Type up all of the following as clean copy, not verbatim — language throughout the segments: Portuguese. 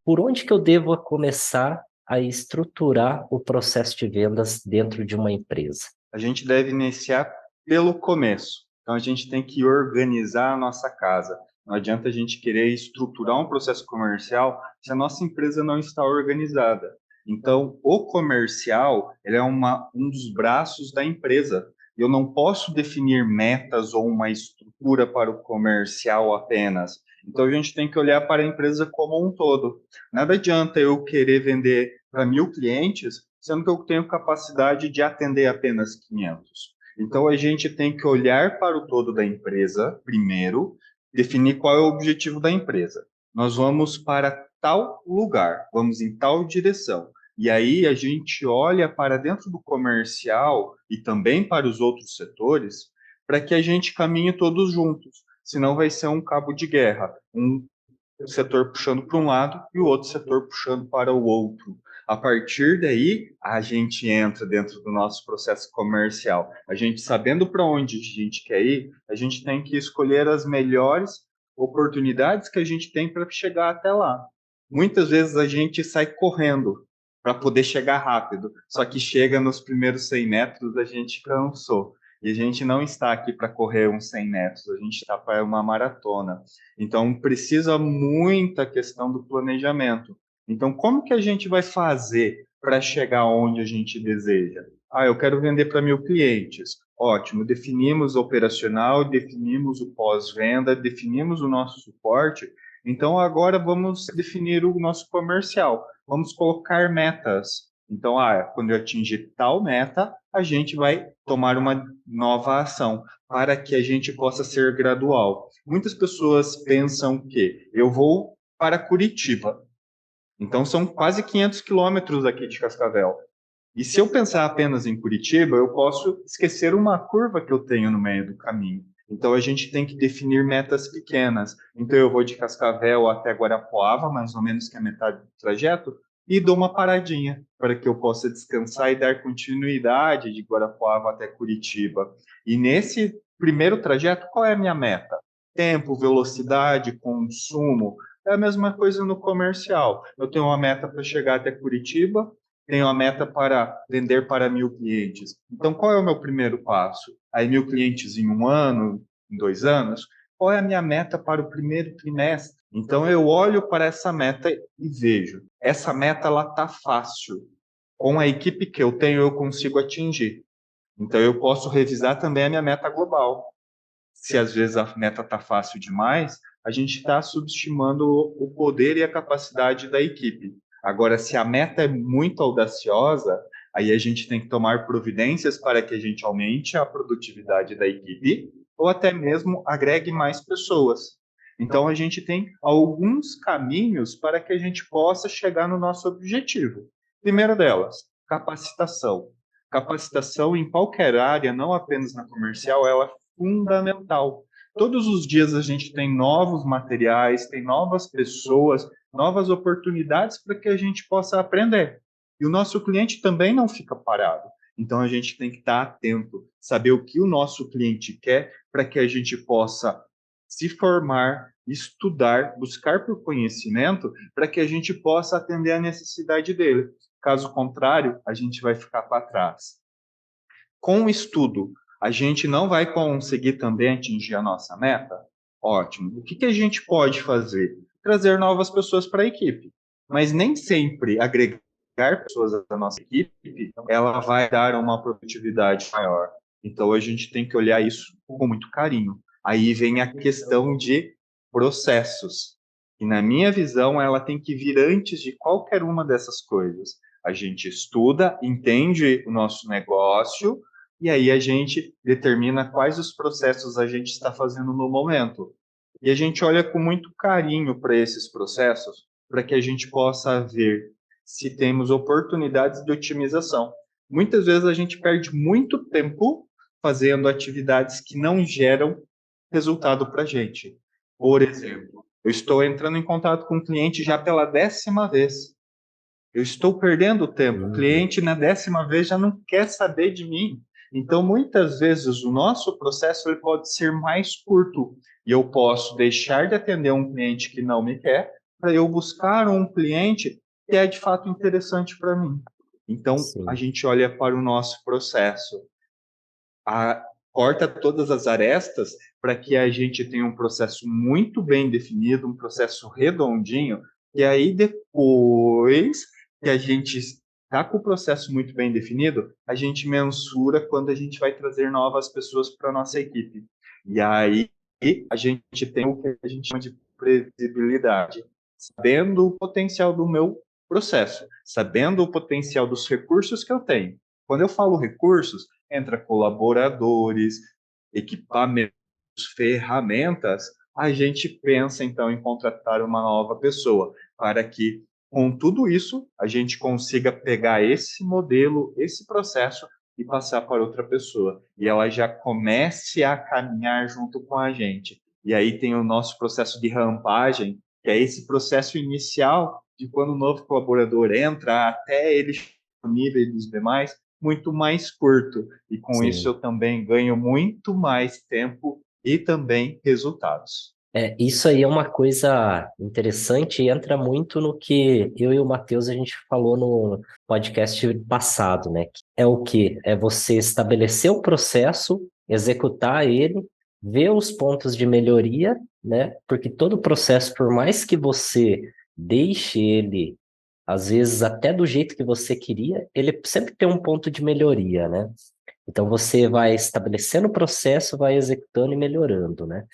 por onde que eu devo começar a estruturar o processo de vendas dentro de uma empresa? A gente deve iniciar pelo começo. Então, a gente tem que organizar a nossa casa. Não adianta a gente querer estruturar um processo comercial se a nossa empresa não está organizada. Então, o comercial ele é um dos braços da empresa. Eu não posso definir metas ou uma estrutura para o comercial apenas. Então, a gente tem que olhar para a empresa como um todo. Nada adianta eu querer vender para 1.000 clientes, sendo que eu tenho capacidade de atender apenas 500. Então, a gente tem que olhar para o todo da empresa primeiro, definir qual é o objetivo da empresa. Nós vamos para tal lugar, vamos em tal direção. E aí a gente olha para dentro do comercial e também para os outros setores, para que a gente caminhe todos juntos. Senão vai ser um cabo de guerra, um setor puxando para um lado e o outro setor puxando para o outro. A partir daí, a gente entra dentro do nosso processo comercial. A gente sabendo para onde a gente quer ir, a gente tem que escolher as melhores oportunidades que a gente tem para chegar até lá. Muitas vezes a gente sai correndo para poder chegar rápido, só que chega nos primeiros 100 metros, a gente cansou. E a gente não está aqui para correr uns 100 metros, a gente está para uma maratona. Então, precisa muita questão do planejamento. Então, como que a gente vai fazer para chegar onde a gente deseja? Ah, eu quero vender para 1.000 clientes. Ótimo, definimos o operacional, definimos o pós-venda, definimos o nosso suporte. Então, agora vamos definir o nosso comercial. Vamos colocar metas. Então, quando eu atingir tal meta, a gente vai tomar uma nova ação para que a gente possa ser gradual. Muitas pessoas pensam que eu vou para Curitiba, então são quase 500 quilômetros aqui de Cascavel. E se eu pensar apenas em Curitiba, eu posso esquecer uma curva que eu tenho no meio do caminho. Então a gente tem que definir metas pequenas. Então eu vou de Cascavel até Guarapuava, mais ou menos que é a metade do trajeto, e dou uma paradinha para que eu possa descansar e dar continuidade de Guarapuava até Curitiba. E nesse primeiro trajeto, qual é a minha meta? Tempo, velocidade, consumo. É a mesma coisa no comercial. Eu tenho uma meta para chegar até Curitiba, tenho a meta para vender para 1.000 clientes. Então, qual é o meu primeiro passo? Aí, 1.000 clientes em um ano, em 2 anos? Qual é a minha meta para o primeiro trimestre? Então, eu olho para essa meta e vejo, essa meta ela está fácil. Com a equipe que eu tenho, eu consigo atingir. Então, eu posso revisar também a minha meta global. Se às vezes a meta está fácil demais, a gente está subestimando o poder e a capacidade da equipe. Agora, se a meta é muito audaciosa, aí a gente tem que tomar providências para que a gente aumente a produtividade da equipe ou até mesmo agregue mais pessoas. Então, a gente tem alguns caminhos para que a gente possa chegar no nosso objetivo. Primeiro delas, capacitação. Capacitação em qualquer área, não apenas na comercial, ela é fundamental. Todos os dias a gente tem novos materiais, tem novas pessoas, novas oportunidades para que a gente possa aprender. E o nosso cliente também não fica parado. Então a gente tem que estar atento, saber o que o nosso cliente quer para que a gente possa se formar, estudar, buscar por conhecimento para que a gente possa atender a necessidade dele. Caso contrário, a gente vai ficar para trás. Com o estudo, a gente não vai conseguir também atingir a nossa meta? Ótimo. O que a gente pode fazer? Trazer novas pessoas para a equipe. Mas nem sempre agregar pessoas à nossa equipe, ela vai dar uma produtividade maior. Então a gente tem que olhar isso com muito carinho. Aí vem a questão de processos. E na minha visão, ela tem que vir antes de qualquer uma dessas coisas. A gente estuda, entende o nosso negócio, e aí a gente determina quais os processos a gente está fazendo no momento. E a gente olha com muito carinho para esses processos, para que a gente possa ver se temos oportunidades de otimização. Muitas vezes a gente perde muito tempo fazendo atividades que não geram resultado para a gente. Por exemplo, eu estou entrando em contato com um cliente já pela 10ª vez. Eu estou perdendo tempo. O Uhum. cliente, na 10ª vez, já não quer saber de mim. Então, muitas vezes, o nosso processo ele pode ser mais curto e eu posso deixar de atender um cliente que não me quer para eu buscar um cliente que é de fato interessante para mim. Então, a sim, gente olha para o nosso processo, corta todas as arestas para que a gente tenha um processo muito bem definido, um processo redondinho, e aí depois que a gente está com o processo muito bem definido, a gente mensura quando a gente vai trazer novas pessoas para a nossa equipe. E aí a gente tem o que a gente chama de previsibilidade, sabendo o potencial do meu processo, sabendo o potencial dos recursos que eu tenho. Quando eu falo recursos, entra colaboradores, equipamentos, ferramentas, a gente pensa então em contratar uma nova pessoa para que com tudo isso a gente consiga pegar esse modelo, esse processo e passar para outra pessoa e ela já comece a caminhar junto com a gente. E aí tem o nosso processo de rampagem, que é esse processo inicial de quando o novo colaborador entra até ele disponível dos demais, muito mais curto. E com isso sim. eu também ganho muito mais tempo e também resultados. Isso aí é uma coisa interessante e entra muito no que eu e o Matheus a gente falou no podcast passado, né? Que é o quê? É você estabelecer o processo, executar ele, ver os pontos de melhoria, né? Porque todo processo, por mais que você deixe ele, às vezes até do jeito que você queria, ele sempre tem um ponto de melhoria, né? Então você vai estabelecendo o processo, vai executando e melhorando, né?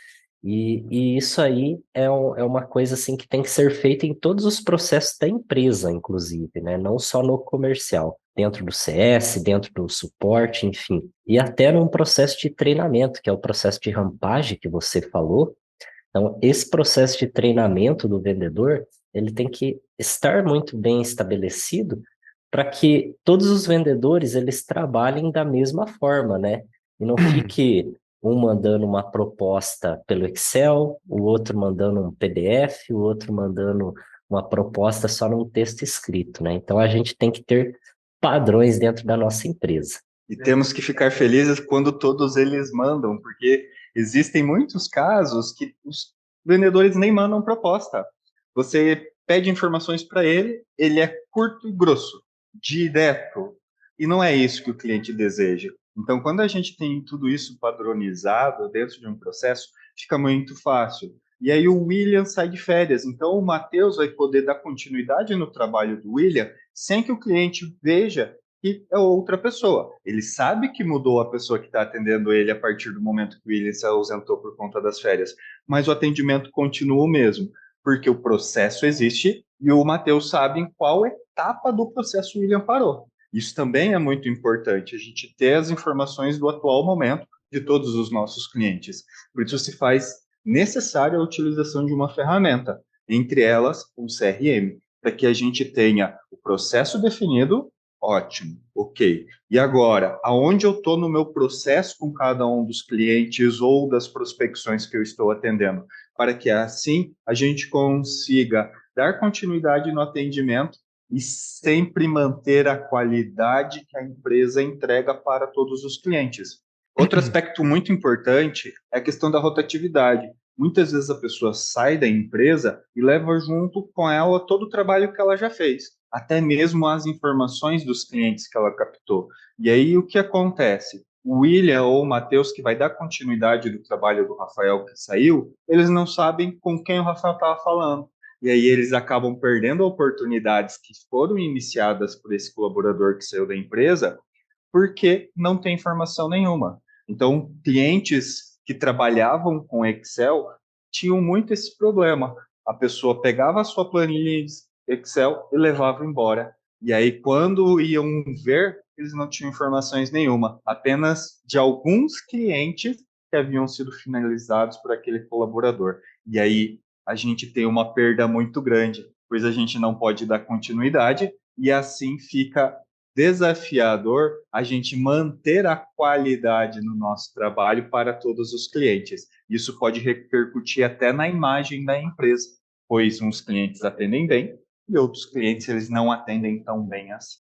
E isso aí é uma coisa assim que tem que ser feita em todos os processos da empresa, inclusive, né? Não só no comercial, dentro do CS, dentro do suporte, enfim. E até num processo de treinamento, que é o processo de rampagem que você falou. Então, esse processo de treinamento do vendedor, ele tem que estar muito bem estabelecido para que todos os vendedores eles trabalhem da mesma forma, né? E não fique um mandando uma proposta pelo Excel, o outro mandando um PDF, o outro mandando uma proposta só num texto escrito, né? Então a gente tem que ter padrões dentro da nossa empresa. E temos que ficar felizes quando todos eles mandam, porque existem muitos casos que os vendedores nem mandam proposta. Você pede informações para ele, ele é curto e grosso, direto. E não é isso que o cliente deseja. Então, quando a gente tem tudo isso padronizado dentro de um processo, fica muito fácil. E aí o William sai de férias. Então, o Matheus vai poder dar continuidade no trabalho do William sem que o cliente veja que é outra pessoa. Ele sabe que mudou a pessoa que está atendendo ele a partir do momento que o William se ausentou por conta das férias, mas o atendimento continua o mesmo, porque o processo existe e o Matheus sabe em qual etapa do processo o William parou. Isso também é muito importante, a gente ter as informações do atual momento de todos os nossos clientes. Por isso se faz necessária a utilização de uma ferramenta, entre elas o CRM, para que a gente tenha o processo definido. Ótimo, ok. E agora, aonde eu estou no meu processo com cada um dos clientes ou das prospecções que eu estou atendendo, para que assim a gente consiga dar continuidade no atendimento e sempre manter a qualidade que a empresa entrega para todos os clientes. Outro aspecto muito importante é a questão da rotatividade. Muitas vezes a pessoa sai da empresa e leva junto com ela todo o trabalho que ela já fez, até mesmo as informações dos clientes que ela captou. E aí o que acontece? O William ou o Matheus, que vai dar continuidade do trabalho do Rafael que saiu, eles não sabem com quem o Rafael estava falando. E aí eles acabam perdendo oportunidades que foram iniciadas por esse colaborador que saiu da empresa, porque não tem informação nenhuma. Então, clientes que trabalhavam com Excel tinham muito esse problema. A pessoa pegava a sua planilha Excel e levava embora. E aí, quando iam ver, eles não tinham informações nenhuma, apenas de alguns clientes que haviam sido finalizados por aquele colaborador. E aí a gente tem uma perda muito grande, pois a gente não pode dar continuidade e assim fica desafiador a gente manter a qualidade no nosso trabalho para todos os clientes. Isso pode repercutir até na imagem da empresa, pois uns clientes atendem bem e outros clientes eles não atendem tão bem assim.